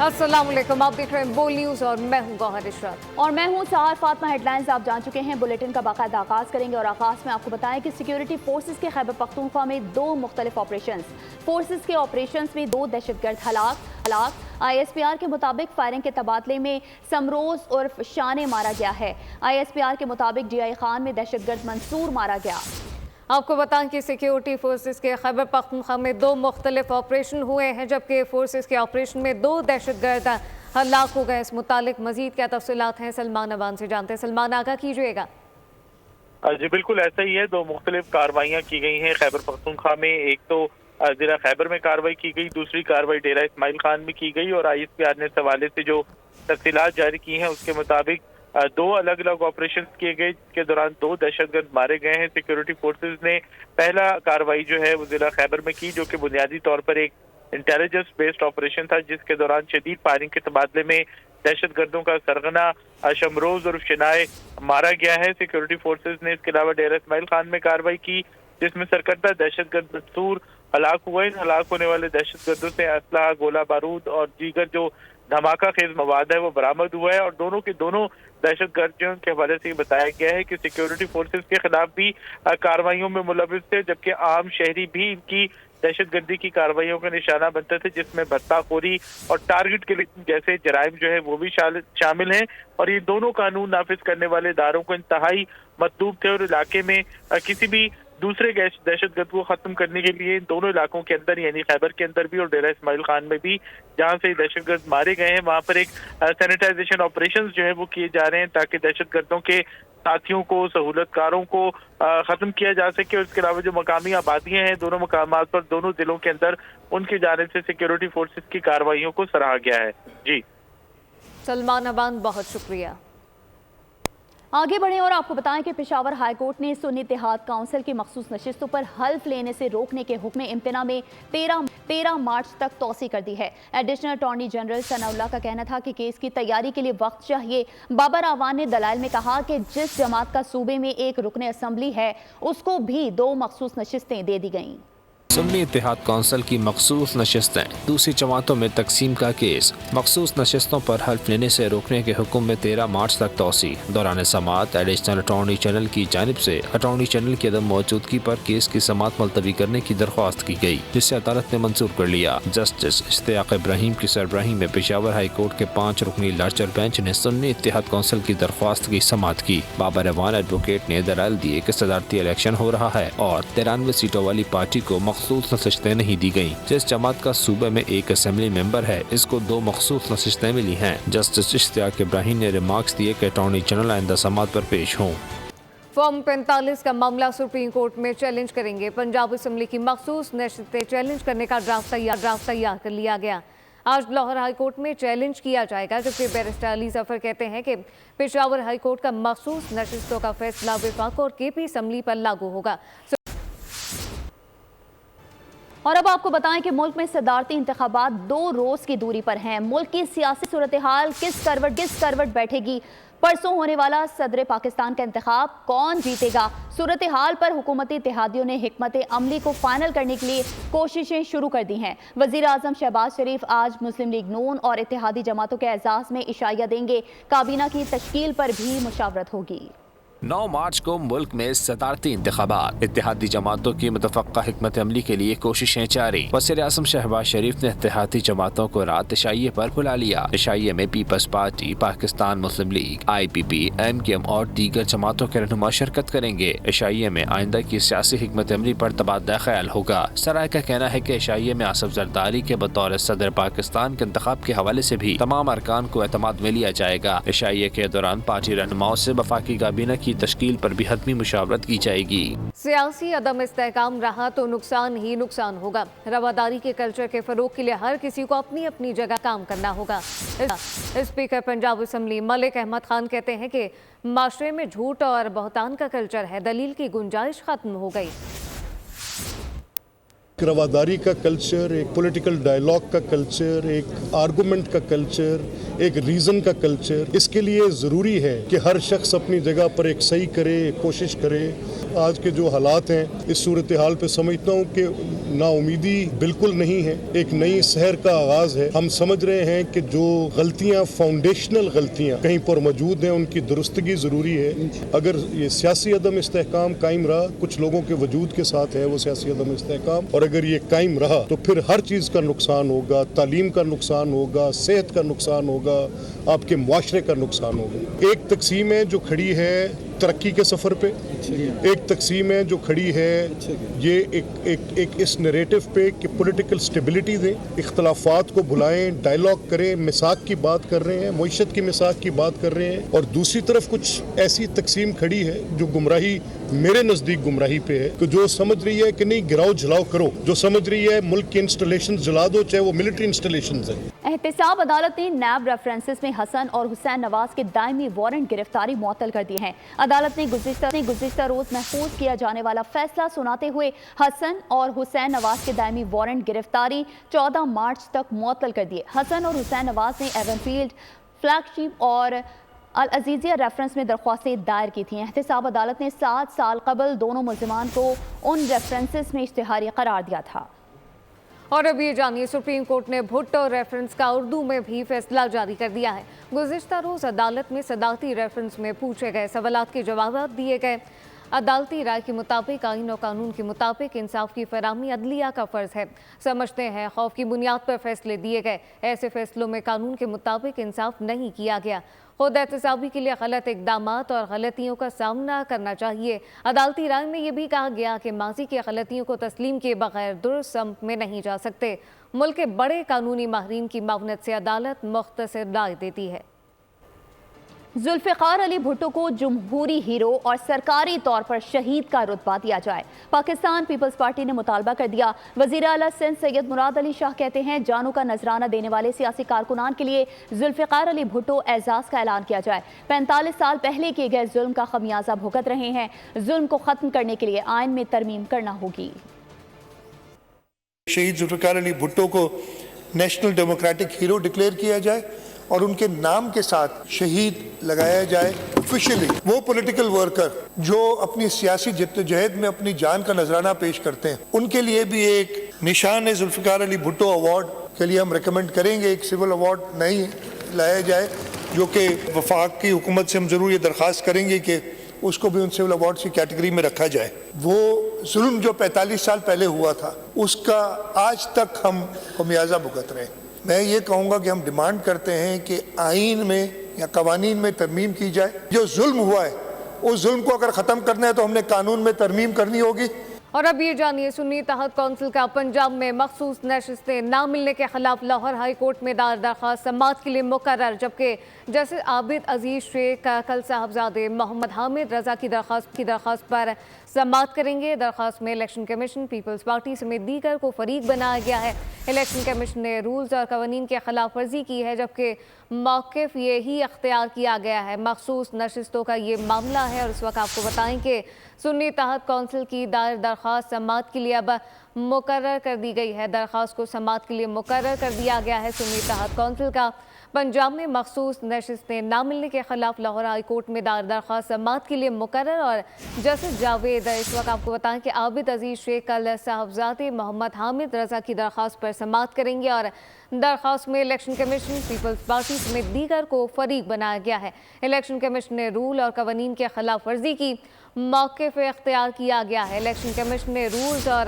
अस्सलाम वालेकुम, आप देख रहे हैं बोल न्यूज़ और मैं हूं गौहर इशरत और मैं हूं सहार फातमा। हेडलाइंस आप जान चुके हैं। बुलेटिन का बाकायदा आगाज़ करेंगे और आगाज़ में आपको बताएं कि सिक्योरिटी फोर्सेस के खैबर पख्तूनख्वा में 2 मुख्तलिफ ऑपरेशंस। फोर्सेस के ऑपरेशंस में 2 दहशतगर्द हलाक। ISPR के मुताबिक फायरिंग के तबादले में समरोज उर्फ शाने मारा गया है। ISPR के मुताबिक DI खान में दहशतगर्द मंसूर मारा गया। आपको बताएं कि सिक्योरिटी फोर्सेस के खैबर पख्तूनख्वा में 2 मुख्तलिफ ऑपरेशन हुए हैं, जबकि फोर्सेस के ऑपरेशन में 2 दहशतगर्द हलाक हो गए। इस मुतालिक मजीद क्या तफसीलात हैं, सलमान अवान से जानते हैं। सलमान, आगाह कीजिएगा। जी बिल्कुल ऐसा ही है। 2 मुख्तलिफ कार्रवाइयाँ की गई हैं खैबर पख्तूनख्वा में। एक तो जिला खैबर में कार्रवाई की गई, दूसरी कार्रवाई डेरा इस्माइल खान में की गई। और ISPR ने इस हवाले से जो तफसीलात जारी की हैं उसके मुताबिक 2 अलग अलग ऑपरेशन किए गए, जिसके दौरान 2 दहशतगर्द मारे गए हैं। सिक्योरिटी फोर्सेस ने पहला कार्रवाई जो है वो जिला खैबर में की, जो कि बुनियादी तौर पर एक इंटेलिजेंस बेस्ड ऑपरेशन था, जिसके दौरान शदीद फायरिंग के तबादले में दहशतगर्दों का सरगना शमरोज और शनाए मारा गया है। सिक्योरिटी फोर्सेस ने इसके अलावा डेरा इस्माइल खान में कार्रवाई की, जिसमें सरकर्दा दहशतगर्द मंसूर हलाक हुए। इन हलाक होने वाले दहशतगर्दों से असलहा, गोला बारूद और दीगर जो धमाका खेज मवाद है वो बरामद हुआ है। और दोनों के दोनों दहशतगर्दियों के हवाले से बताया गया है कि सिक्योरिटी फोर्सेस के खिलाफ भी कार्रवाइयों में मुलविस थे, जबकि आम शहरी भी इनकी दहशतगर्दी की कार्रवाइयों का निशाना बनते थे, जिसमें भत्ताखोरी और टारगेट किलिंग जैसे जराइम जो है वो भी शामिल हैं। और ये दोनों कानून नाफिज करने वाले इदारों को इंतहाई मतलूब थे और इलाके में किसी भी दूसरे दहशतगर्द को खत्म करने के लिए दोनों इलाकों के अंदर, यानी खैबर के अंदर भी और डेरा इस्माइल खान में भी, जहां से दहशतगर्द मारे गए हैं, वहां पर एक सैनिटाइजेशन ऑपरेशंस जो है वो किए जा रहे हैं, ताकि दहशतगर्दों के साथियों को, सहूलतकारों को खत्म किया जा सके। और इसके अलावा जो मकामी आबादियां हैं दोनों मकामात पर, दोनों जिलों के अंदर, उनकी जानिब से सिक्योरिटी फोर्सेस की कार्रवाइयों को सराहा गया है। जी सलमान अवान, बहुत शुक्रिया। आगे बढ़ें और आपको बताएं कि पेशावर हाई कोर्ट ने सुन्नी इत्तेहाद काउंसिल की मखसूस नशिस्तों पर हल्फ लेने से रोकने के हुक्म इम्तना में 13 मार्च तक तोसी कर दी है। एडिशनल अटॉर्नी जनरल सनाउल्लाह का कहना था कि केस की तैयारी के लिए वक्त चाहिए। बाबर आवान ने दलाइल में कहा कि जिस जमात का सूबे में एक रुकन असम्बली है उसको भी 2 मखसूस नशिस्तें दे दी गईं। सुन्नी इत्तेहाद कौंसिल की मखसूस नशिस्तें, दूसरी जमातों में तकसीम का केस, मखसूस नशिस्तों पर हल्फ लेने से रोकने के हुक्म में 13 मार्च तक तोसी। दौरान समाअत एडिशनल अटॉर्नी जनरल की जानिब से अटॉर्नी जनरल की अदम मौजूदगी पर केस की समाअत मुलतवी करने की दरख्वास्त की गई, जिसे अदालत ने मंजूर कर लिया। जस्टिस इश्तियाक इब्राहिम की सरबराही में पेशावर हाई कोर्ट के 5 रुकनी लार्जर बेंच ने सुन्नी इत्तेहाद कौंसिल की दरख्वास्त की समाअत की। बाबर अवान एडवोकेट ने दलाइल दिए कि सदारती इलेक्शन हो रहा है और 93 सीटों वाली पार्टी को मखसूस नशिस्तें नहीं दी गयी। जिस जमात का सूबे में एक असेंबली मेंबर है, इसको 2 मखसूस नशिस्तें मिली हैं। जस्टिस इश्तियाक इब्राहिम ने रिमार्क्स दिए कि अटॉर्नी जनरल आइंदा समाअत पर पेश हों। फॉर्म 45 का मामला सुप्रीम कोर्ट में चैलेंज करेंगे। पंजाब असम्बली की मखसूस नशिस्तें चैलेंज करने का ड्राफ्ट तैयार कर लिया गया। आज लाहौर हाई कोर्ट में चैलेंज किया जाएगा, जबकि बैरिस्टर अली जफर कहते हैं कि पेशावर हाई कोर्ट का मखसूस नशिस्तों का फैसला वफाक और KP असम्बली पर लागू होगा। और अब आपको बताएं कि मुल्क में सदारती इंतखाबात 2 रोज की दूरी पर हैं। मुल्क की सियासी सूरत हाल किस करवट बैठेगी? परसों होने वाला सदर पाकिस्तान का इंतखाब कौन जीतेगा? सूरत हाल पर हुकूमती इत्तेहादियों ने हिकमत अमली को फाइनल करने के लिए कोशिशें शुरू कर दी हैं। वज़ीर आज़म शहबाज शरीफ आज मुस्लिम लीग नून और इत्तेहादी जमातों के एजाज़ में इशाया देंगे। काबीना की तश्कील पर भी मुशावरत होगी। 9 मार्च को मुल्क में सदारती इंतखाबात, इत्तेहादी जमातों की मुतफ़क्का हिकमत अमली के लिए कोशिशें जारी। वज़ीर आज़म शहबाज शरीफ ने इत्तेहादी जमातों को रात इशाइये पर बुला लिया। इशाइये में पीपल्स पार्टी, पाकिस्तान मुस्लिम लीग, IPP, MKM और दीगर जमातों के रहनुमा शिरकत करेंगे। इशाइये में आइंदा की सियासी हिकमत अमली पर तबादला ख्याल होगा। सराय का कहना है कि इशाइये में आसिफ जरदारी के बतौर सदर पाकिस्तान के इंतखाब के हवाले से भी तमाम अरकान को एतमाद में लिया जाएगा। इशाइये के दौरान पार्टी रहनुमाओं से वफाकी काबीना की तश्कील पर भी हतमी मुशावरत की जाएगी। सियासी अदम इस्तेहकाम रहा तो नुकसान ही नुकसान होगा। रवादारी के कल्चर के फरोग के लिए हर किसी को अपनी अपनी जगह काम करना होगा। स्पीकर पंजाब असम्बली मलिक अहमद खान कहते हैं कि माशरे में झूठ और बहतान का कल्चर है, दलील की गुंजाइश खत्म हो गई। रवादारी का कल्चर, एक पॉलिटिकल डायलॉग का कल्चर, एक आर्गुमेंट का कल्चर, एक रीज़न का कल्चर, इसके लिए ज़रूरी है कि हर शख्स अपनी जगह पर एक सही करे, कोशिश करे آج کے جو حالات ہیں اس صورتحال پہ سمجھتا ہوں کہ نا امیدی بالکل نہیں ہے، ایک نئی سحر کا آغاز ہے۔ ہم سمجھ رہے ہیں کہ جو غلطیاں، فاؤنڈیشنل غلطیاں کہیں پر موجود ہیں، ان کی درستگی ضروری ہے۔ اگر یہ سیاسی عدم استحکام قائم رہا، کچھ لوگوں کے وجود کے ساتھ ہے وہ سیاسی عدم استحکام، اور اگر یہ قائم رہا تو پھر ہر چیز کا نقصان ہوگا، تعلیم کا نقصان ہوگا، صحت کا نقصان ہوگا، آپ کے معاشرے کا نقصان ہوگا۔ ایک تقسیم ہے جو کھڑی ہے ترقی کے سفر پہ، ایک تقسیم ہے جو کھڑی ہے یہ ایک اس نیریٹو پہ کہ پولیٹیکل سٹیبلٹی دیں، اختلافات کو بھلائیں، ڈائیلاگ کریں، میثاق کی بات کر رہے ہیں، معیشت کی میثاق کی بات کر رہے ہیں، اور دوسری طرف کچھ ایسی تقسیم کھڑی ہے جو گمراہی، میرے نزدیک گمراہی پہ ہے، کہ جو سمجھ رہی ہے کہ نہیں گراؤ جلاؤ کرو، جو سمجھ رہی ہے ملک کی انسٹالیشنز جلا دو، چاہے وہ ملٹری انسٹالیشنز ہیں۔ احتساب عدالت نے نیب ریفرنسز میں حسن اور حسین نواز کے دائمی وارنٹ گرفتاری معطل کر دی ہے۔ عدالت نے گزشتہ روز محفوظ کیا جانے والا فیصلہ سناتے ہوئے حسن اور حسین نواز کے دائمی وارنٹ گرفتاری 14 مارچ تک معطل کر دیے۔ حسن اور حسین نواز نے ایون فیلڈ، فلیگ شپ اور العزیزیہ ریفرنس میں درخواستیں دائر کی تھیں۔ احتساب عدالت نے 7 سال قبل دونوں ملزمان کو ان ریفرنسز میں اشتہاری قرار دیا تھا۔ اور اب یہ جانیے سپریم کورٹ نے بھٹو ریفرنس کا اردو میں بھی فیصلہ جاری کر دیا ہے۔ گزشتہ روز عدالت میں صدارتی ریفرنس میں پوچھے گئے سوالات کے جوابات دیے گئے۔ عدالتی رائے کے مطابق آئین و قانون کے مطابق انصاف کی فراہمی عدلیہ کا فرض ہے۔ سمجھتے ہیں خوف کی بنیاد پر فیصلے دیے گئے، ایسے فیصلوں میں قانون کے مطابق انصاف نہیں کیا گیا۔ خود احتسابی کے لیے غلط اقدامات اور غلطیوں کا سامنا کرنا چاہیے۔ عدالتی رائے میں یہ بھی کہا گیا کہ ماضی کی غلطیوں کو تسلیم کیے بغیر درست سمت میں نہیں جا سکتے۔ ملک کے بڑے قانونی ماہرین کی معاونت سے عدالت مختصر رائے دیتی ہے۔ ذوالفقار علی بھٹو کو جمہوری ہیرو اور سرکاری طور پر شہید کا رتبہ دیا جائے، پاکستان پیپلز پارٹی نے مطالبہ کر دیا۔ وزیر اعلیٰ سندھ سید مراد علی شاہ کہتے ہیں جانوں کا نذرانہ دینے والے سیاسی کارکنان کے لیے ذوالفقار علی بھٹو اعزاز کا اعلان کیا جائے۔ 45 سال پہلے کیے گئے ظلم کا خمیازہ بھگت رہے ہیں، ظلم کو ختم کرنے کے لیے آئین میں ترمیم کرنا ہوگی۔ شہید ذوالفقار علی بھٹو کو نیشنل ڈیموکریٹک ہیرو ڈکلیئر کیا جائے اور ان کے نام کے ساتھ شہید لگایا جائے آفیشلی۔ وہ پولیٹیکل ورکر جو اپنی سیاسی جدوجہد میں اپنی جان کا نذرانہ پیش کرتے ہیں، ان کے لیے بھی ایک نشان ذوالفقار علی بھٹو ایوارڈ کے لیے ہم ریکمینڈ کریں گے۔ ایک سول ایوارڈ نہیں لایا جائے، جو کہ وفاق کی حکومت سے ہم ضرور یہ درخواست کریں گے کہ اس کو بھی ان سول ایوارڈ کی کیٹیگری میں رکھا جائے۔ وہ ظلم جو 45 سال پہلے ہوا تھا اس کا آج تک ہم خمیازہ بھگت رہے ہیں۔ میں یہ کہوں گا کہ ہم ڈیمانڈ کرتے ہیں کہ آئین میں یا قوانین میں ترمیم کی جائے۔ جو ظلم ہوا ہے اس ظلم کو اگر ختم کرنا ہے تو ہم نے قانون میں ترمیم کرنی ہوگی۔ اور اب یہ جانیے سنی اتحاد کونسل کا پنجاب میں مخصوص نشستیں نہ ملنے کے خلاف لاہور ہائی کورٹ میں دائر درخواست سماعت کے لیے مقرر، جبکہ جسٹس عابد عزیز شیخ کل صاحبزادے محمد حامد رضا کی درخواست پر سماعت کریں گے۔ درخواست میں الیکشن کمیشن، پیپلز پارٹی سمیت دیگر کو فریق بنایا گیا ہے۔ الیکشن کمیشن نے رولز اور قوانین کے خلاف ورزی کی ہے، جبکہ موقف یہی اختیار کیا گیا ہے۔ مخصوص نشستوں کا یہ معاملہ ہے، اور اس وقت آپ کو بتائیں کہ سنی اتحاد کونسل کی دائر درخواست سماعت کے لیے اب مقرر کر دی گئی ہے۔ درخواست کو سماعت کے لیے مقرر کر دیا گیا ہے۔ سنی اتحاد کونسل کا پنجاب میں مخصوص نشستیں نہ ملنے کے خلاف لاہور ہائی کورٹ میں دائر درخواست سماعت کے لیے مقرر، اور جسٹس جاوید اس وقت آپ کو بتائیں کہ عابد عزیز شیخ کل صاحبزادے محمد حامد رضا کی درخواست پر سماعت کریں گے، اور درخواست میں الیکشن کمیشن، پیپلز پارٹی سمیت دیگر کو فریق بنایا گیا ہے۔ الیکشن کمیشن نے رول اور قوانین کے خلاف ورزی کی موقف اختیار کیا گیا ہے۔ الیکشن کمیشن نے رولز اور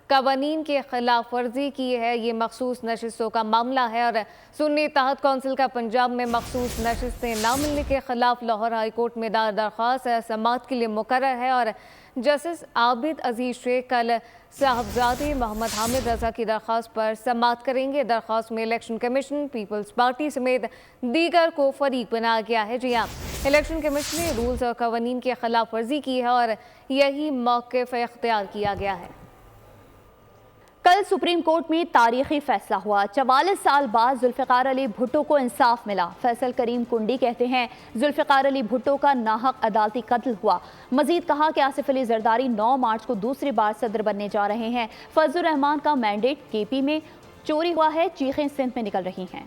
قوانین کے خلاف ورزی کی ہے، یہ مخصوص نشستوں کا معاملہ ہے، اور سنی اتحاد کونسل کا پنجاب میں مخصوص نشستیں نہ ملنے کے خلاف لاہور ہائی کورٹ میں دائر درخواست سماعت کے لیے مقرر ہے، اور جسٹس عابد عزیز شیخ کل صاحبزادے محمد حامد رضا کی درخواست پر سماعت کریں گے۔ درخواست میں الیکشن کمیشن، پیپلز پارٹی سمیت دیگر کو فریق بنایا گیا ہے۔ جی ہاں، الیکشن کمیشن نے رولز اور قوانین کی خلاف ورزی کی ہے اور یہی موقف اختیار کیا گیا ہے۔ کل سپریم کورٹ میں تاریخی فیصلہ ہوا۔ 44 سال بعد ذوالفقار علی بھٹو کو انصاف ملا۔ فیصل کریم کنڈی کہتے ہیں ذوالفقار علی بھٹو کا ناحق عدالتی قتل ہوا۔ مزید کہا کہ آصف علی زرداری 9 مارچ کو دوسری بار صدر بننے جا رہے ہیں۔ فضل الرحمان کا مینڈیٹ کے پی میں چوری ہوا ہے، چیخیں سندھ میں نکل رہی ہیں۔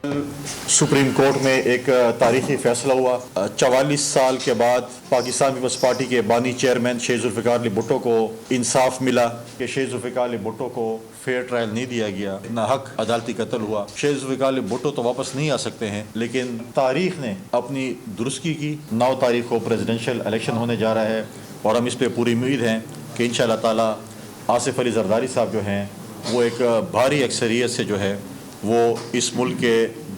सुप्रीम कोर्ट में एक तारीखी फैसला हुआ। 44 साल के बाद पाकिस्तान पीपल्स पार्टी के बानी चेयरमैन शेख जुल्फ़िकार अली भुट्टो को इंसाफ मिला कि शेख जुल्फ़िकार अली भुट्टो को फेयर ट्रायल नहीं दिया गया, नाहक अदालती कत्ल हुआ। शेख जुल्फ़िकार अली भुट्टो तो वापस नहीं आ सकते हैं, लेकिन तारीख ने अपनी दुरुस्ती की। 9 तारीख को प्रेसिडेंशियल इलेक्शन होने जा रहा है और हम इस पर पूरी उम्मीद हैं कि इंशाअल्लाह ताला आसिफ अली जरदारी साहब जो हैं वो एक भारी अक्सरियत से जो है वो इस मुल्क के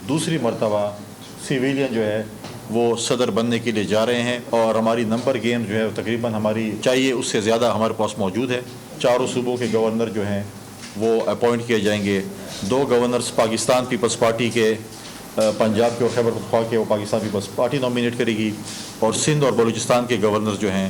दूसरी मरतबा सिविलियन जो है वो सदर बनने के लिए जा रहे हैं। और हमारी नंबर गेम जो है तकरीबन हमारी चाहिए उससे ज़्यादा हमारे पास मौजूद है। चारों सूबों के गवर्नर जो हैं वो अपॉइंट किए जाएंगे। 2 गवर्नर्स पाकिस्तान पीपल्स पार्टी के, पंजाब के और खैबर पख्तूनख्वा के वो पाकिस्तान पीपल्स पार्टी नॉमिनेट करेगी, और सिंध और बलूचिस्तान के गवर्नर जो हैं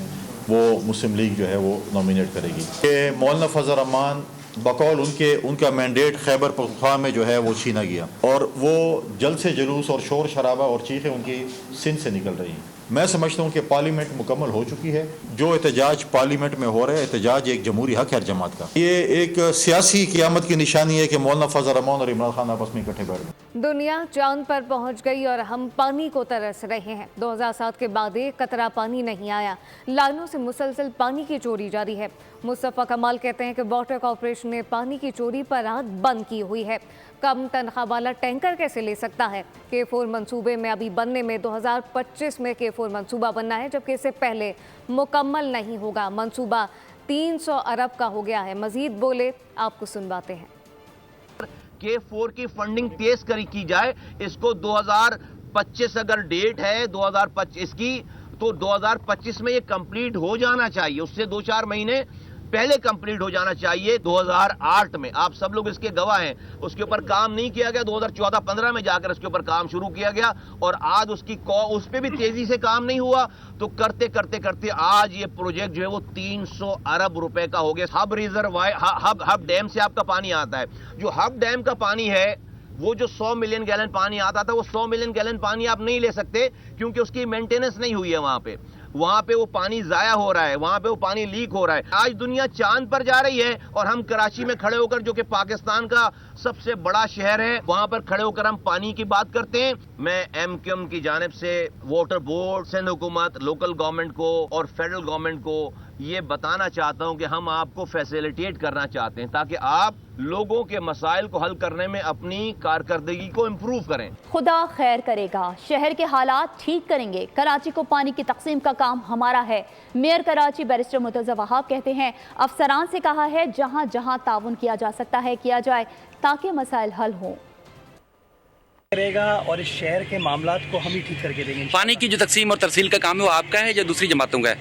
वो मुस्लिम लीग जो है वो नॉमिनेट करेगी। ये मौलाना फजल रहमान बकौल उनका मैंडेट खैबर पख्तूनख्वा में जो है वो छीना गया, और वो जल्द से जुलूस और शोर शराबा और चीखें उनकी सिंध से निकल रही हैं। मैं समझता हूँ कि पार्लियामेंट मुकम्मल हो चुकी है। जो एहतजाज पार्लियामेंट में हो रहा है, एहतजाज एक जमहूरी हक है हर जमात का। ये एक सियासी क़यामत की निशानी है कि मौलाना फजल रहमान और इमरान खान आपस में इकट्ठे बैठ गए। दुनिया चांद पर पहुंच गई और हम पानी को तरस रहे हैं। 2007 के बाद एक कतरा पानी नहीं आया। लाइनों से मुसलसल पानी की चोरी जारी है। मुस्तफ़ा कमाल कहते हैं कि वाटर कॉर्पोरेशन ने पानी की चोरी पर आंख बंद की हुई है। कम तनख्वाह वाला टैंकर कैसे ले सकता है? K4 मंसूबे में अभी बनने में 2025 में K4 मंसूबा बनना है, जबकि इससे पहले मुकम्मल नहीं होगा। मंसूबा 300 अरब का हो गया है। मजीद बोले, आपको सुनवाते हैं। K4 की फंडिंग तेज की जाए। इसको 2025 अगर डेट है 2025 की, तो 2025 में ये कंप्लीट हो जाना चाहिए। उससे 2-4 महीने पहले कंप्लीट हो जाना चाहिए। 2008 में आप सब लोग इसके गवाह हैं, उसके ऊपर काम नहीं किया गया। 2014-15 में जाकर उसके ऊपर काम शुरू किया गया और आज उस पे भी तेजी से काम नहीं हुआ। तो करते करते करते आज ये प्रोजेक्ट जो है वो 300 अरब रुपए का हो गया। हब रिजर्वायर, हब डैम से आपका पानी आता है। जो हब डैम का पानी है वो जो 100 मिलियन गैलन पानी आता था, वो 100 मिलियन गैलन पानी आप नहीं ले सकते, क्योंकि उसकी मेंटेनेंस नहीं हुई है। वहां पे वो पानी जाया हो रहा है, वहां पे वो पानी लीक हो रहा है। आज दुनिया चांद पर जा रही है और हम कराची में खड़े होकर, जो कि पाकिस्तान का सबसे बड़ा शहर है, वहां पर खड़े होकर हम पानी की बात करते हैं। मैं MQM की जानिब से वाटर बोर्ड, सिंध हुकूमत, लोकल गवर्नमेंट को और फेडरल गवर्नमेंट को ये बताना चाहता हूं कि हम आपको फैसिलिटेट करना चाहते हैं ताकि आप लोगों के मसाइल को हल करने में अपनी कारकर्दगी को इम्प्रूव करें। खुदा खैर करेगा, शहर के हालात ठीक करेंगे। कराची को पानी की तकसीम का काम हमारा है। मेयर कराची बैरिस्टर मुर्तज़ा वहाब कहते हैं, अफसरान से कहा है जहां जहां ताउन किया जा सकता है किया जाए ताकि मसाइल हल हों करेगा और इस शहर के मामलात को हम ही ठीक करके देंगे। पानी की जो तकसीम और तरसील का काम है वो आपका है या दूसरी जमातों का है?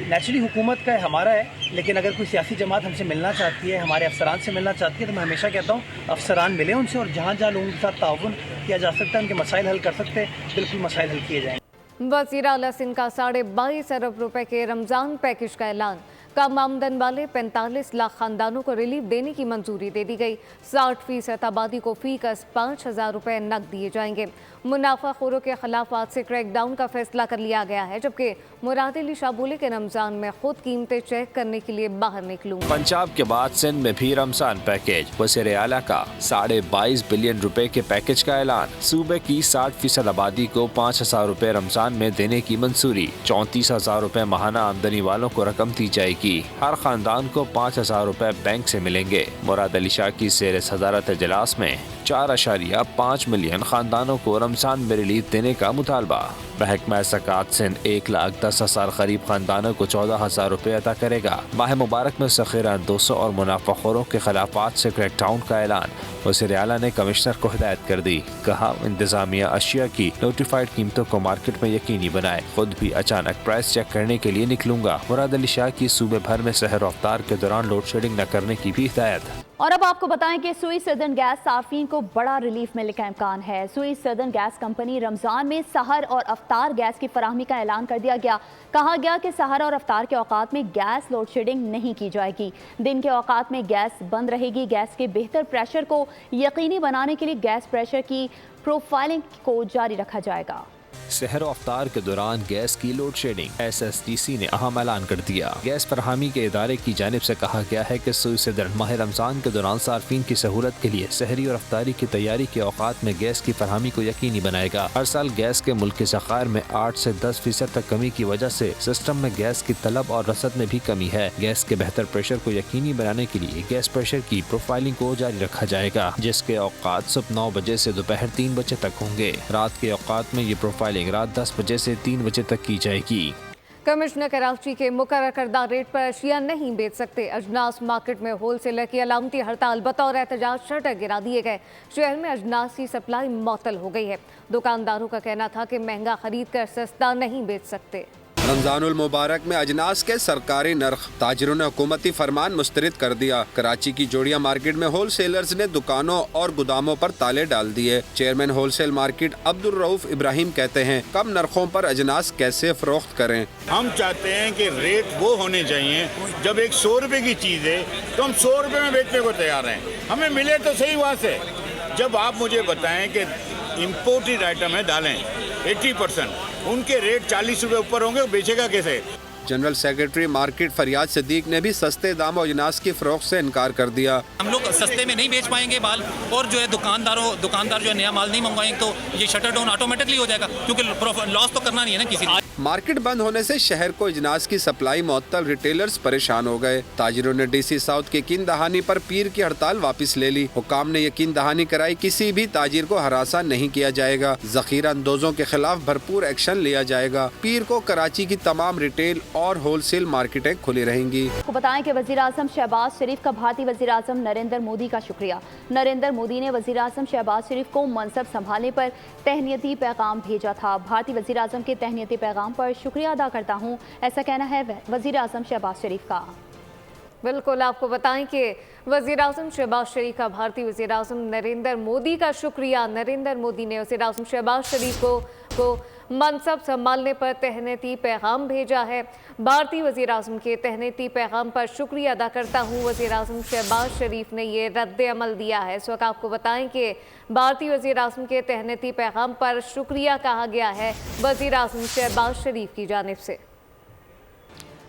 नेचुरली हुकूमत का है, हमारा है, लेकिन अगर कोई सियासी जमात हमसे मिलना चाहती है, हमारे अफसरान से मिलना चाहती है, तो मैं हमेशा कहता हूँ अफसरान मिले उनसे, और जहाँ जहाँ लोगों के साथ ताउन किया जा सकता है, उनके मसाइल हल कर सकते हैं, बिल्कुल मसाइल हल किए जाएंगे। वज़ीर आला सिंध का 22.5 अरब रुपए के रमज़ान पैकेज का ऐलान। कम आमदन वाले 45 लाख खानदानों को रिलीफ देने की मंजूरी दे दी गई। 60% आबादी को फीकस 5,000 रुपए नकद दिए जाएंगे। मुनाफाखोरों के खिलाफ आज से क्रैकडाउन का फैसला कर लिया गया है, जबकि मुराद अली शाह बोले कि रमजान में खुद कीमतें चेक करने के लिए बाहर निकलूंगा। पंजाब के बाद सिंध में भी रमजान पैकेज। वज़ीर आला का 22.5 बिलियन रुपए के पैकेज का ऐलान। सूबे की 60% आबादी को 5,000 रुपए रमजान में देने की मंजूरी। 34,000 रुपए माहाना आमदनी वालों को रकम दी जाएगी। हर खानदान को 5,000 रुपए बैंक से मिलेंगे। मुराद अली शाह की ज़ेर सदारत इजलास में 4.5 मिलियन खानदानों को रमजान में रिलीफ देने का मुतालबा। महकमा ज़कात सिंध 1,10,000 गरीब खानदानों को 14,000 रुपए अदा करेगा। माह मुबारक में ज़ख़ीरा 200 और मुनाफाखोरों के खिलाफ आज से क्रैकडाउन का ऐलान। वज़ीर आला ने कमिश्नर को हिदायत कर दी। कहा, इंतजामिया अशिया की नोटिफाइड कीमतों को मार्केट में यकीनी बनाए। खुद भी अचानक प्राइस चेक करने के लिए निकलूंगा। मुराद अली शाह की सूबे भर में सहर और अफ्तार के दौरान लोड शेडिंग न करने की भी हिदायत। और अब आपको बताएं कि सुई सदर्न गैस सार्फिन को बड़ा रिलीफ मिलने का इम्कान है। सुई सदर्न गैस कंपनी रमजान में सहर और अफ्तार गैस की फराहमी का ऐलान कर दिया गया। कहा गया कि सहर और अफ्तार के औकात में गैस लोड शेडिंग नहीं की जाएगी। दिन के औकात में गैस बंद रहेगी। गैस के बेहतर प्रेशर को यकीनी बनाने के लिए गैस प्रेशर की प्रोफाइलिंग को जारी रखा जाएगा। सहर व अफ्तार के दौरान गैस की लोड शेडिंग। SSDC ने अहम ऐलान कर दिया। गैस फरहामी के इदारे की जानिब से कहा गया है कि सुई से दर माह रमजान के दौरान सार्फिन की सहूलत के लिए सहरी और अफ्तारी की तैयारी के औकात में गैस की फरहामी को यकीनी बनाएगा। हर साल गैस के मुल्क के ज़खायर में 8 से 10% तक कमी की वजह से सिस्टम में गैस की तलब और रसद में भी कमी है। गैस के बेहतर प्रेशर को यकीनी बनाने के लिए गैस प्रेशर की प्रोफाइलिंग को जारी रखा जाएगा, जिसके औकात सुबह 9 बजे से दोपहर 3 बजे तक होंगे। रात के औकात में ये प्रोफाइलिंग रात 10 बजे से 3 बजे तक की जाएगी। कमिश्नर कराची के मुकर्रर करदा रेट पर अशिया नहीं बेच सकते। अजनास मार्केट में होलसेलर की अलामती हड़ताल बतौर एहतजाज शटर गिरा दिए गए। शहर में अजनास की सप्लाई मुअत्तल हो गई है। दुकानदारों का कहना था कि महंगा खरीद कर सस्ता नहीं बेच सकते। रमजानुल मुबारक में अजनास के सरकारी नर्ख ताजिरों ने हुकूमती फरमान मुस्तरद कर दिया। कराची की जोड़िया मार्केट में होलसेलर्स ने दुकानों और गोदामों पर ताले डाल दिए। Chairman wholesale market Abdul Rauf Ibrahim कहते हैं, कम नरखों पर अजनास कैसे फरोख्त करें। हम चाहते हैं कि रेट वो होने चाहिए, जब एक 100 रुपए की चीज़ है तो हम 100 रुपए में बेचने को तैयार हैं, हमें मिले तो सही वहाँ से। जब आप मुझे बताएं कि इम्पोर्टेड आइटम है दालें 80%, उनके रेट 40 रुपए ऊपर होंगे, बेचेगा कैसे। जनरल सेक्रेटरी मार्केट फरियाद सिद्दीक ने भी सस्ते दाम और अजनास की फरोख्त से इनकार कर दिया। हम लोग सस्ते में नहीं बेच पाएंगे माल, और जो है दुकानदार जो है नया माल नहीं मंगवाएंगे तो ये शटर डाउन ऑटोमेटिकली हो जाएगा, क्योंकि लॉस तो करना नहीं है ना किसी ने। मार्केट बंद होने से शहर को अजनास की सप्लाई मुअत्तल, रिटेलर्स परेशान हो गए। ताजिरों ने DC साउथ की यकीन दहानी पर पीर की हड़ताल वापस ले ली। हुकाम ने यकीन दहानी कराई, किसी भी ताजिर को हरासा नहीं किया जाएगा। जखीरा अंदोजों के खिलाफ भरपूर एक्शन लिया जाएगा। पीर को कराची की तमाम रिटेल और होलसेल मार्केटें खुली रहेंगी। आपको बताएं कि वज़ीर आज़म शहबाज शरीफ का भारतीय वज़ीर आज़म नरेंद्र मोदी का शुक्रिया। नरेंद्र मोदी ने वज़ीर आज़म शहबाज शरीफ को मनसब संभालने पर तहनीती पैगाम भेजा था। भारतीय वज़ीर आज़म के तहनीती पैगाम पर शुक्रिया अदा करता हूँ, ऐसा कहना है वज़ीर आज़म शहबाज शरीफ का। बिल्कुल, आपको बताएं कि वज़ीर आज़म शहबाज शरीफ का भारतीय वज़ीर आज़म नरेंद्र मोदी का शुक्रिया। नरेंद्र मोदी ने वज़ीर आज़म शहबाज शरीफ को मनसब संभालने पर तहनीती पैगाम भेजा है। भारतीय वज़ीर आज़म के तहनीती पैगाम पर शुक्रिया अदा करता हूँ, वज़ीर आज़म शहबाज शरीफ ने ये रद्द अमल दिया है। इस वक्त आपको बताएं कि भारतीय वज़ीर आज़म के तहनीती पैगाम पर शुक्रिया कहा गया है वज़ीर आज़म शहबाज शरीफ की जानिब से।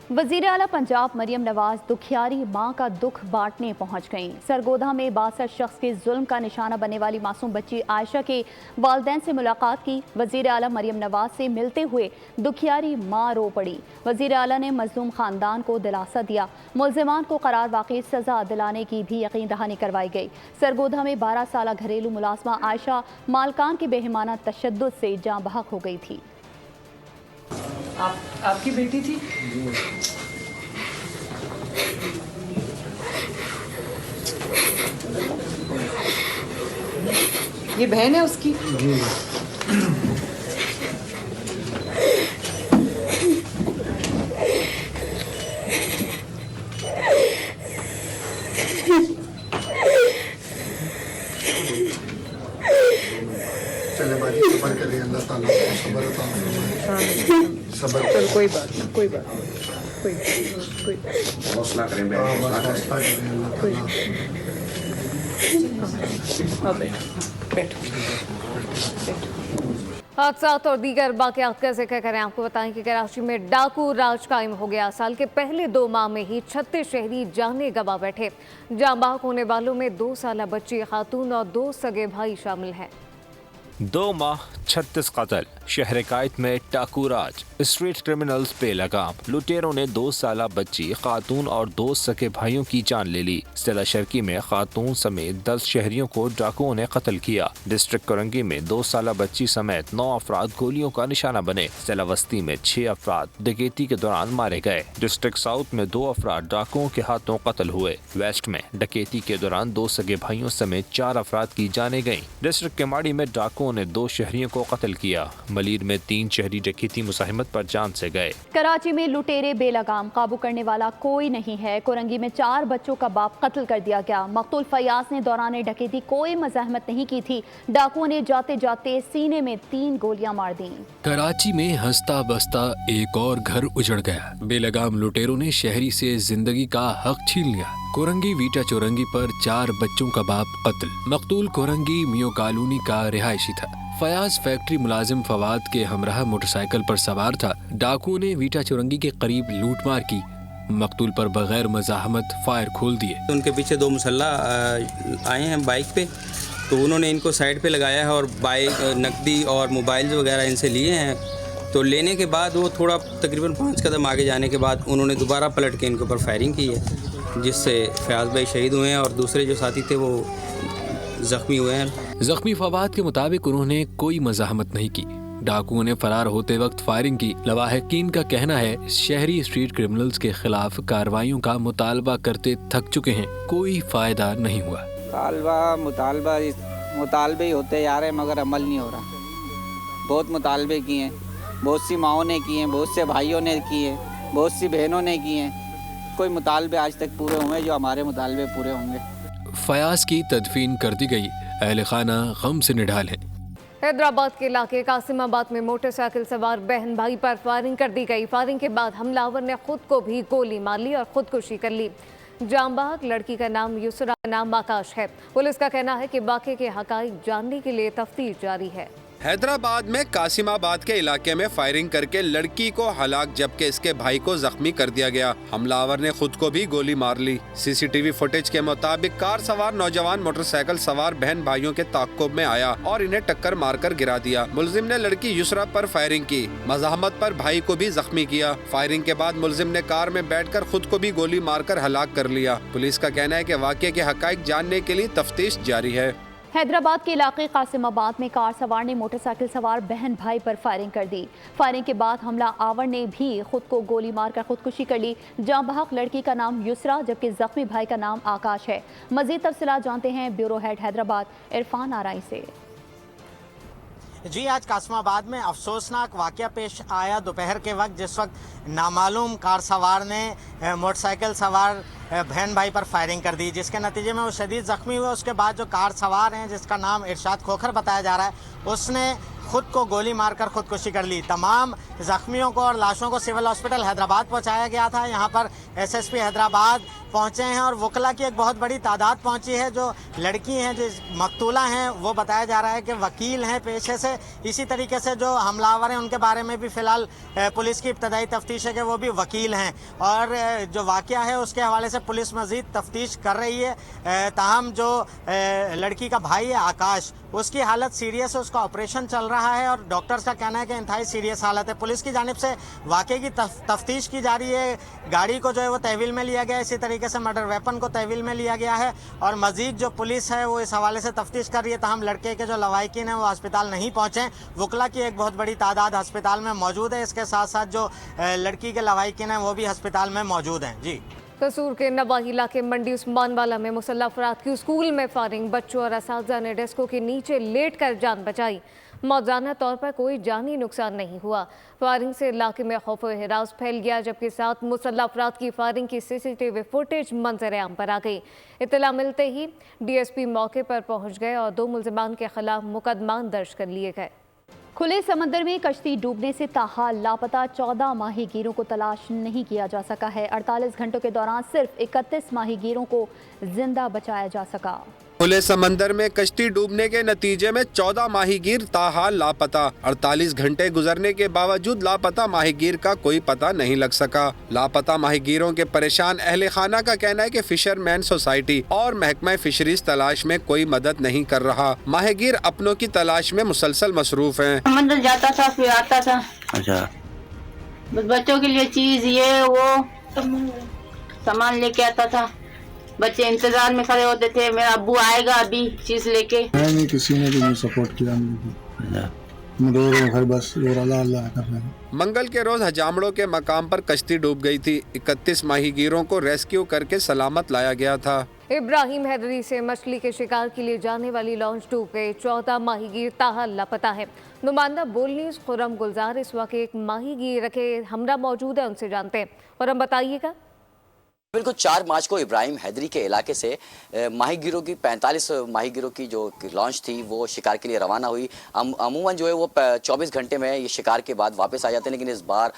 वज़ीर आला पंजाब मरियम नवाज दुखियारी माँ का दुख बांटने पहुँच गईं। सरगोधा में 62 शख्स के जुल्म का निशाना बनने वाली मासूम बच्ची आयशा के वालिदैन से मुलाकात की। वज़ीर आला मरियम नवाज से मिलते हुए दुखियारी माँ रो पड़ी। वज़ीर आला ने मजलूम ख़ानदान को दिलासा दिया। मुलज़िमान को करार वाक़ई सज़ा दिलाने की भी यकीन दहानी करवाई गई। सरगोधा में 12 साल घरेलू मुलाज़मा आयशा मालकान के बेहिमाना तशद्दुद से जाँ बहक हो गई थी। आपकी बेटी थी? ये बहन है उसकी? चले बाजी सबर करें, अल्लाह ताला सबर अता फरमाए। सबर, चल कोई बात नहीं, कोई हौसला करें, अल्लाह ताला। हादसात और दीगर वाक़यात का जिक्र करें। आपको बताएं कि कराची में डाकू राज कायम हो गया। साल के पहले 2 माह में ही 36 शहरी जाने गंवा बैठे। जाँ बहक होने वालों में 2 साला बच्ची खातून और 2 सगे भाई शामिल हैं। 2 माह 36 कत्ल। शहर कायद में डाकू राज। स्ट्रीट क्रिमिनल्स पे लगाम। लुटेरों ने 2 साला बच्ची, खातून और 2 सगे भाइयों की जान ले ली। जिला शर्की में खातून समेत 10 शहरियों को डाकुओं ने कत्ल किया। डिस्ट्रिक्ट कोरंगी में 2 साला बच्ची समेत 9 अफराद गोलियों का निशाना बने। जिला वस्ती में 6 अफराद डकैती के दौरान मारे गए। डिस्ट्रिक्ट साउथ में 2 अफराद डाकुओं के हाथों कत्ल हुए। वेस्ट में डकैती के दौरान 2 सगे भाइयों समेत 4 अफराद की जाने गयी। डिस्ट्रिक्ट केमाड़ी में डाकुओं ने 2 शहरियों को कत्ल किया। मलीर में 3 शहरी डकैती मुज़ाहिमत पर जान से गए। कराची में लुटेरे बेलगाम, काबू करने वाला कोई नहीं है। कोरंगी में 4 बच्चों का बाप कत्ल कर दिया गया। मकतूल फयाज ने दौरान डकैती कोई मुज़ाहिमत नहीं की थी। डाकुओं ने जाते जाते सीने में 3 गोलियां मार दी। कराची में हंसता बसता एक और घर उजड़ गया। बेलगाम लुटेरों ने शहरी से जिंदगी का हक छीन लिया। कोरंगी वीटा चौरंगी पर 4 बच्चों का बाप कत्ल। मकतूल कोरंगी मियो कॉलोनी का रिहायशी था। फयाज फैक्ट्री मुलाजिम फवाद के हमराह मोटरसाइकिल पर सवार था। डाकुओं ने वीटा चुरंगी के करीब लूटमार की। मकतूल पर बगैर मज़ाहमत फायर खोल दिए। उनके पीछे 2 मुसल्लाह आए हैं बाइक पे, तो उन्होंने इनको साइड पे लगाया है और बाइक, नकदी और मोबाइल वगैरह इनसे लिए हैं। तो लेने के बाद वो थोड़ा तकरीबन 5 कदम आगे जाने के बाद उन्होंने दोबारा पलट के इनके ऊपर फायरिंग की है, जिससे फयाज भाई शहीद हुए हैं और दूसरे जो साथी थे वो जख्मी हुए हैं। जख्मी फवाद के मुताबिक उन्होंने कोई मज़ाहमत नहीं की। डाकुओं ने फरार होते वक्त फायरिंग की। लवाहिकीन का कहना है शहरी स्ट्रीट क्रिमिनल्स के खिलाफ कार्रवाइयों का मुतालबा करते थक चुके हैं, कोई फायदा नहीं हुआ। मुतालबे ही होते जा रहे मगर अमल नहीं हो रहा। बहुत मुतालबे किए हैं, बहुत सी माओं ने किए हैं, बहुत से भाइयों ने किए हैं, बहुत सी बहनों ने किए हैं। कोई मुतालबे आज तक पूरे हुए जो हमारे मुतालबे पूरे होंगे। फयाज की तदफीन कर दी गई। अहले खाना गम से निढाल है। हैदराबाद के इलाके कासिमाबाद में मोटरसाइकिल सवार बहन भाई पर फायरिंग कर दी गई। फायरिंग के बाद हमलावर ने खुद को भी गोली मार ली और खुदकुशी कर ली। जांबाग लड़की का नाम युसरा, नाम आकाश है। पुलिस का कहना है कि वाक़े के हक़ाइक़ जानने के लिए तफ्तीश जारी है। हैदराबाद में कासिमाबाद के इलाके में फायरिंग करके लड़की को हलाक जबकि इसके भाई को जख्मी कर दिया गया। हमलावर ने खुद को भी गोली मार ली। सीसीटीवी फुटेज के मुताबिक कार सवार नौजवान मोटरसाइकिल सवार बहन भाइयों के ताक़ुब में आया और इन्हें टक्कर मारकर गिरा दिया। मुलजिम ने लड़की युसरा पर फायरिंग की। मज़ाहमत पर भाई को भी जख्मी किया। फायरिंग के बाद मुलजिम ने कार में बैठकर खुद को भी गोली मारकर हलाक कर लिया। पुलिस का कहना है कि वाक़े के हक़ाइक़ जानने के लिए तफ्तीश जारी है। हैदराबाद के इलाके कासिमाबाद में कार सवार ने मोटरसाइकिल सवार बहन भाई पर फायरिंग कर दी। फायरिंग के बाद हमला आवर ने भी खुद को गोली मारकर खुदकुशी कर ली। जाँ बहक लड़की का नाम युसरा जबकि जख्मी भाई का नाम आकाश है। मजीद तफसीलात जानते हैं ब्यूरो हेड हैदराबाद इरफान आराई से। जी, आज कासिमाबाद में अफसोसनाक वाक़या पेश आया दोपहर के वक्त, जिस वक्त नामालूम कार सवार ने मोटरसाइकिल सवार बहन भाई पर फायरिंग कर दी, जिसके नतीजे में वो शदीद ज़ख्मी हुए। उसके बाद जो कार सवार हैं जिसका नाम इरशाद खोखर बताया जा रहा है, उसने खुद को गोली मारकर खुदकुशी कर ली। तमाम ज़ख्मियों को और लाशों को सिविल हॉस्पिटल हैदराबाद पहुंचाया गया था। यहाँ पर एसएसपी हैदराबाद पहुंचे हैं और वकला की एक बहुत बड़ी तादाद पहुंची है। जो लड़की हैं, जो मकतूला हैं, वो बताया जा रहा है कि वकील हैं पेशे से। इसी तरीके से जो हमलावर हैं उनके बारे में भी फ़िलहाल पुलिस की इब्तदाई तफ्तीश है कि वो भी वकील हैं। और जो वाक़या है उसके हवाले से पुलिस मज़ीद तफ्तीश कर रही है। ताहम जो लड़की का भाई है आकाश, उसकी हालत सीरियस है, उसका ऑपरेशन चल रहा है और डॉक्टर्स का कहना है कि इंतहाई सीरियस हालत है। पुलिस की जानिब से वाक़े की तफ्तीश की जा रही है। गाड़ी को जो है वो तहवील में लिया गया है, इसी तरीके से मर्डर वेपन को तहवील में लिया गया है और मज़ीद जो पुलिस है वो इस हवाले से तफ्तीश कर रही है। ताहम लड़के के जो लवाहिकीन हैं वो अस्पताल नहीं पहुँचे। वकला की एक बहुत बड़ी तादाद अस्पताल में मौजूद है। इसके साथ साथ जो लड़की के लवाहिकीन हैं वो भी अस्पताल में मौजूद हैं। जी, कसूर के नवाही इलाके मंडी उस्मानवाला में मुसल्लह अफराद की स्कूल में फायरिंग। बच्चों और असातिज़ा ने डेस्कों के नीचे लेट कर जान बचाई। मौजाना तौर पर कोई जानी नुकसान नहीं हुआ। फायरिंग से इलाके में खौफ व हिरास फैल गया, जबकि साथ मुसल्लह अफराद की फायरिंग की सीसीटीवी फुटेज मंजर आम पर आ गई। इत्तला मिलते ही डीएसपी मौके पर पहुंच गए और 2 मुलजिमान के खिलाफ मुकदमा दर्ज कर लिए गए। खुले समंदर में कश्ती डूबने से ताहाल लापता 14 माहीगीरों को तलाश नहीं किया जा सका है। 48 घंटों के दौरान सिर्फ 31 माहीगीरों को जिंदा बचाया जा सका। खुले समंदर में कश्ती डूबने के नतीजे में 14 माहीगीर ताहाल लापता। 48 घंटे गुजरने के बावजूद लापता माहीगीर का कोई पता नहीं लग सका। लापता माहीगीरों के परेशान अहले खाना का कहना है कि फिशरमैन सोसाइटी और महकमा फिशरीज तलाश में कोई मदद नहीं कर रहा। माहीगीर अपनों की तलाश में मुसलसल मसरूफ हैं। समंदर जाता था फिर आता था। अच्छा, बच्चों के लिए चीज ये वो सामान लेके आता था। बच्चे इंतजार में खड़े होते थे, मेरा अब्बू आएगा अभी चीज लेके। नहीं, किसी ने भी नहीं सपोर्ट किया मुझे। बस अल्लाह कर रहे हैं। मंगल के रोज हजामड़ों के मकाम पर कश्ती डूब गई थी। 31 माहीगीरों को रेस्क्यू करके सलामत लाया गया था। इब्राहिम हैदरी से मछली के शिकार के लिए जाने वाली लॉन्च डूब गई। 14 माहीगीर ताहाल लापता है। नुमाइंदा बोल न्यूज़ खुरम गुलजार इस वक्त एक माहीगीर के हमरा मौजूद है, उनसे जानते हैं। और हम बताइएगा। بالکل 4 مارچ کو ابراہیم حیدری کے علاقے سے ماہی گیروں کی 45 ماہی گیروں کی جو لانچ تھی وہ شکار کے لیے روانہ ہوئی. عموماً جو ہے وہ 24 گھنٹے میں یہ شکار کے بعد واپس آ جاتے ہیں، لیکن اس بار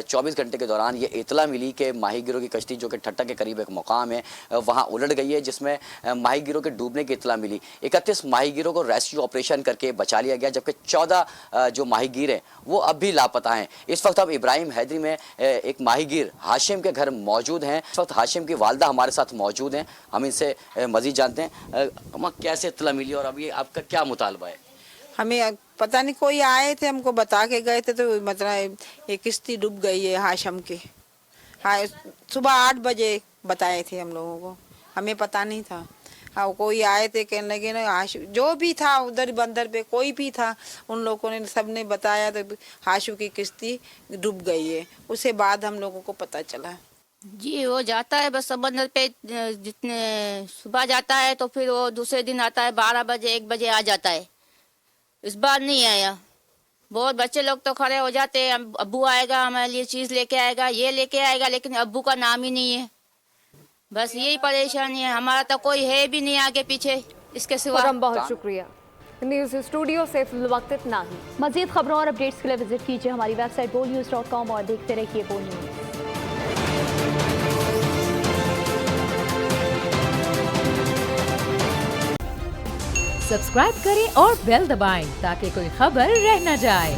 24 گھنٹے کے دوران یہ اطلاع ملی کہ ماہی گیروں کی کشتی جو کہ ٹھٹا کے قریب ایک مقام ہے وہاں الٹ گئی ہے، جس میں ماہی گیروں کے ڈوبنے کی اطلاع ملی. 31 ماہی گیروں کو ریسکیو آپریشن کر کے بچا لیا گیا، جبکہ 14 جو ماہی گیر ہیں وہ اب بھی لاپتہ ہیں. اس وقت اب ابراہیم حیدری میں ایک ماہی گیر ہاشم کے گھر موجود ہیں. اس وقت ہاشم کی والدہ ہمارے ساتھ موجود ہیں، ہم ان سے مزید جانتے ہیں. کیسے اطلاع ملی اور اب یہ آپ کا کیا مطالبہ ہے؟ ہمیں پتہ نہیں، کوئی آئے تھے ہم کو بتا کے گئے تھے، تو مطلب یہ کشتی ڈوب گئی ہے ہاشم کی. صبح 8 بجے بتائے تھے ہم لوگوں کو، ہمیں پتہ نہیں تھا. کوئی آئے تھے کہنے لگے نا جو بھی تھا ادھر بندر پہ کوئی بھی تھا، ان لوگوں نے سب نے بتایا تو ہاشم کی کشتی ڈوب گئی ہے. اس کے بعد ہم لوگوں کو پتہ چلا. جی وہ جاتا ہے بس سمندر پہ، جتنے صبح جاتا ہے تو پھر وہ دوسرے دن آتا ہے 12 بجے 1 بجے آ جاتا ہے. اس بار نہیں آیا. بہت بچے لوگ تو کھڑے ہو جاتے ہیں، ابو آئے گا ہمارے لیے چیز لے کے آئے گا، یہ لے کے آئے گا، لیکن ابو کا نام ہی نہیں ہے. بس یہی پریشانی ہے ہمارا، تو کوئی ہے بھی نہیں آگے پیچھے اس کے سوا. بہت شکریہ. نیوز اسٹوڈیو سے فی الوقت اتنا ہی. مزید خبروں اور اپڈیٹس کے لیے وزٹ کیجیے ہماری ویب سائٹ bolnews.com اور دیکھتے رہیے بول نیوز. سبسکرائب کریں اور بیل دبائیں تاکہ کوئی خبر رہ نہ جائے.